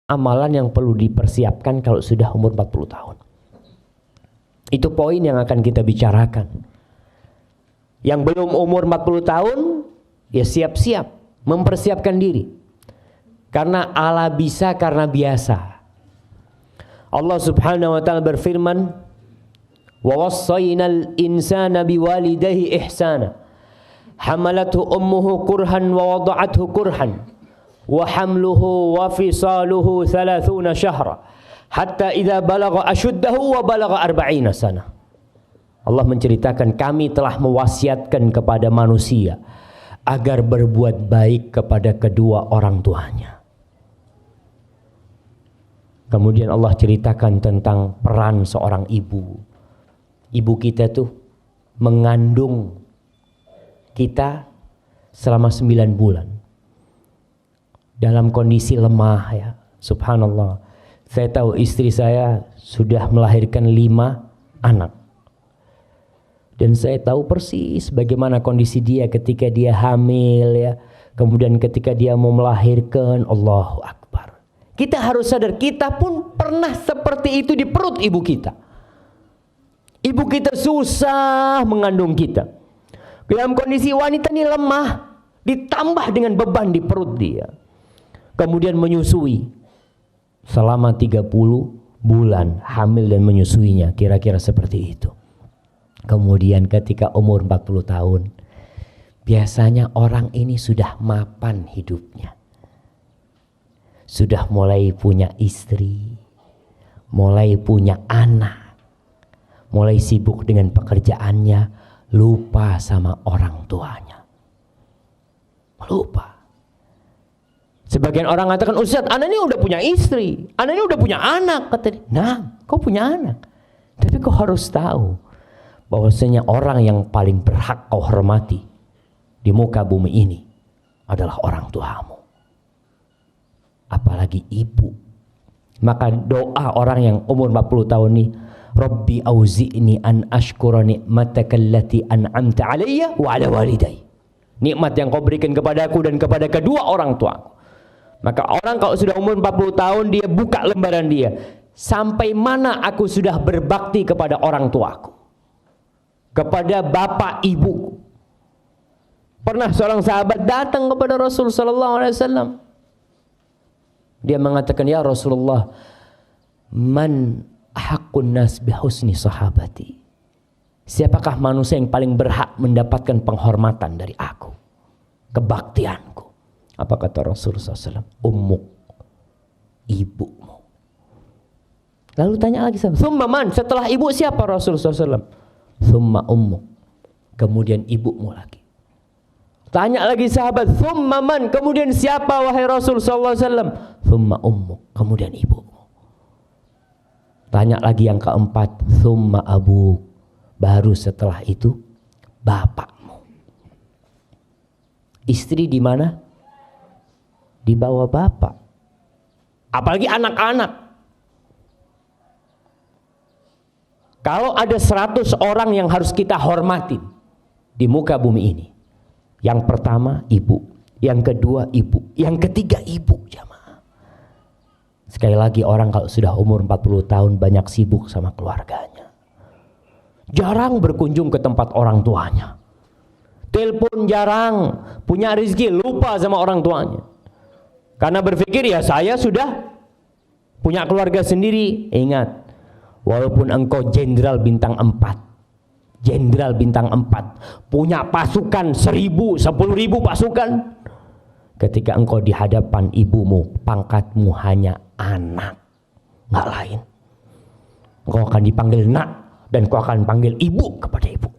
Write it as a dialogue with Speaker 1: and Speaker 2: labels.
Speaker 1: amalan yang perlu dipersiapkan kalau sudah umur 40 tahun. Itu poin yang akan kita bicarakan. Yang belum umur 40 tahun, ya siap-siap mempersiapkan diri. Karena ala bisa karena biasa. Allah Subhanahu wa taala berfirman, "Wa wassaynal insana biwalidayhi ihsana. Hamalathu ummuhu kurhan wa wada'athu kurhan. Wa hamluhu wa fisaluhu 30 syahra hatta idza balagha ashuddahu wa balagha 40 sana." Allah menceritakan kami telah mewasiatkan kepada manusia agar berbuat baik kepada kedua orang tuanya. Kemudian Allah ceritakan tentang peran seorang ibu. Ibu kita tuh mengandung kita selama 9 bulan. Dalam kondisi lemah ya. Subhanallah. Saya tahu istri saya sudah melahirkan 5 anak. Dan saya tahu persis bagaimana kondisi dia ketika dia hamil ya. Kemudian ketika dia mau melahirkan, Allahu Akbar. Kita harus sadar, kita pun pernah seperti itu di perut ibu kita. Ibu kita susah mengandung kita. Dalam kondisi wanita ini lemah, ditambah dengan beban di perut dia. Kemudian menyusui selama 30 bulan hamil dan menyusuinya, kira-kira seperti itu. Kemudian ketika umur 40 tahun, biasanya orang ini sudah mapan hidupnya. Sudah mulai punya istri, mulai punya anak, mulai sibuk dengan pekerjaannya, lupa sama orang tuanya. Lupa. Sebagian orang mengatakan, Ustaz, anak ini udah punya istri, anak ini udah punya anak. Kata dia, nah, kau punya anak. Tapi kau harus tahu bahwasanya orang yang paling berhak kau hormati di muka bumi ini adalah orang tuamu. Apalagi ibu. Maka doa orang yang umur 40 tahun ini, Rabbi auzi'ni an ashkura ni'mataka allati an'amta alayya wa ala walidayya. Nikmat yang kau berikan kepadaku dan kepada kedua orang tuaku. Maka orang kalau sudah umur 40 tahun, dia buka lembaran dia. Sampai mana aku sudah berbakti kepada orang tuaku, kepada bapak ibu. Pernah seorang sahabat datang kepada Rasul sallallahu alaihi wasallam. Dia mengatakan, ya Rasulullah, man haqqun nas bihusni sahabati. Siapakah manusia yang paling berhak mendapatkan penghormatan dari aku, kebaktianku? Apa kata Rasulullah SAW? Ummuk, ibumu. Lalu tanya lagi, summa man, setelah ibu siapa Rasulullah SAW? Summa ummuk, kemudian ibumu lagi. Tanya lagi sahabat, summa man, kemudian siapa wahai Rasul sallallahu alaihi wasallam? Summa ummuk, kemudian ibumu. Tanya lagi yang keempat, summa abuk, baru setelah itu bapakmu. Istri di mana? Di bawah bapak. Apalagi anak-anak. Kalau ada 100 orang yang harus kita hormatin di muka bumi ini, yang pertama ibu, yang kedua ibu, yang ketiga ibu, jamaah. Sekali lagi, orang kalau sudah umur 40 tahun banyak sibuk sama keluarganya, jarang berkunjung ke tempat orang tuanya, telepon jarang, punya rezeki lupa sama orang tuanya, karena berpikir ya saya sudah punya keluarga sendiri. Ingat, walaupun engkau jenderal bintang 4, jenderal bintang 4, punya pasukan 1000, 10.000 pasukan, ketika engkau di hadapan ibumu, pangkatmu hanya anak, nggak lain. Engkau akan dipanggil nak, dan kau akan panggil ibu kepada ibu.